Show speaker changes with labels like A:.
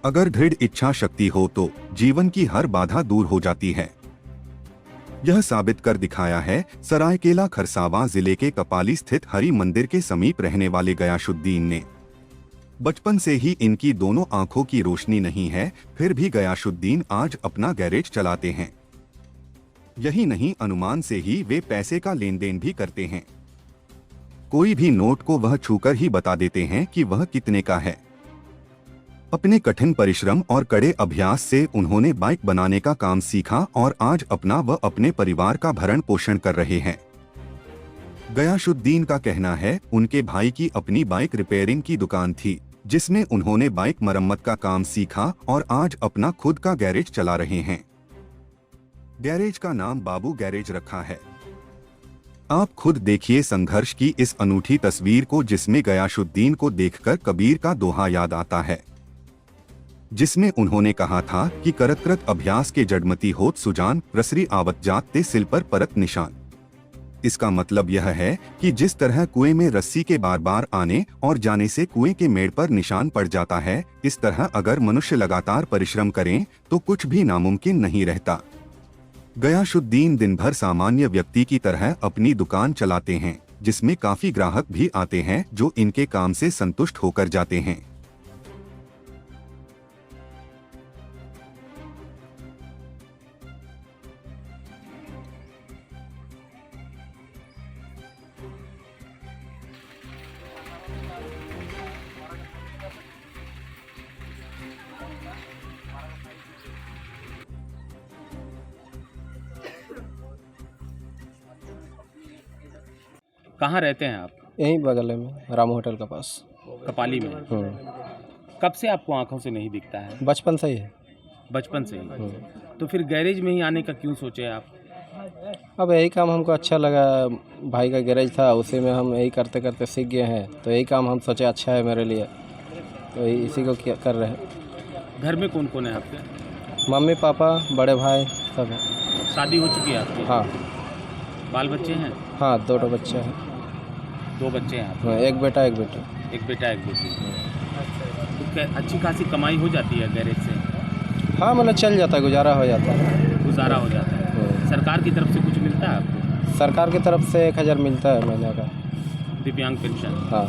A: अगर दृढ़ इच्छा शक्ति हो तो जीवन की हर बाधा दूर हो जाती है। यह साबित कर दिखाया है सरायकेला खरसावां जिले के कपाली स्थित हरि मंदिर के समीप रहने वाले गयासुद्दीन ने। बचपन से ही इनकी दोनों आंखों की रोशनी नहीं है, फिर भी गयासुद्दीन आज अपना गैरेज चलाते हैं। यही नहीं, अनुमान से ही वे पैसे का लेन देन भी करते हैं। कोई भी नोट को वह छूकर ही बता देते हैं कि वह कितने का है। अपने कठिन परिश्रम और कड़े अभ्यास से उन्होंने बाइक बनाने का काम सीखा और आज अपना व अपने परिवार का भरण पोषण कर रहे हैं। गयासुद्दीन का कहना है उनके भाई की अपनी बाइक रिपेयरिंग की दुकान थी, जिसमें उन्होंने बाइक मरम्मत का काम सीखा और आज अपना खुद का गैरेज चला रहे हैं। गैरेज का नाम बाबू गैरेज रखा है। आप खुद देखिए संघर्ष की इस अनूठी तस्वीर को, जिसमें गयासुद्दीन को देखकर कबीर का दोहा याद आता है, जिसमें उन्होंने कहा था कि करत करत अभ्यास के जड़मती होत सुजान, रसरी आवत जात ते सिल पर परत निशान। इसका मतलब यह है कि जिस तरह कुएं में रस्सी के बार बार आने और जाने से कुएं के मेड़ पर निशान पड़ जाता है, इस तरह अगर मनुष्य लगातार परिश्रम करें तो कुछ भी नामुमकिन नहीं रहता। गयासुद्दीन दिन भर सामान्य व्यक्ति की तरह अपनी दुकान चलाते हैं, जिसमें काफी ग्राहक भी आते हैं जो इनके काम से संतुष्ट होकर जाते हैं।
B: कहाँ रहते हैं आप?
C: यहीं बगल में रामू होटल के पास।
B: कपाली में। कब से आपको आंखों से नहीं दिखता है?
C: बचपन से ही है।
B: बचपन से ही। तो फिर गैरेज में ही आने का क्यों सोचे आप?
C: अब यही काम हमको अच्छा लगा, भाई का गैरेज था, उसी में हम यही करते करते सीख गए हैं, तो यही काम हम सोचे अच्छा है मेरे लिए, तो इसी को कर रहे हैं।
B: घर में कौन कौन है आपके?
C: मम्मी पापा बड़े भाई सब है।
B: शादी हो चुकी है आपकी?
C: हाँ।
B: बाल बच्चे हैं?
C: हाँ, 2 बच्चे हैं।
B: 2 बच्चे हैं आपके?
C: हाँ, एक बेटा एक बेटी।
B: एक बेटा एक बेटी। तो अच्छी खासी कमाई हो जाती है गैरेज से?
C: हाँ, मतलब चल जाता है, गुजारा हो जाता है।
B: गुजारा हो जाता है। सरकार की तरफ से कुछ मिलता है आपको?
C: सरकार की तरफ से 1000 मिलता है महीने का।
B: दिव्यांग पेंशन?
C: हाँ।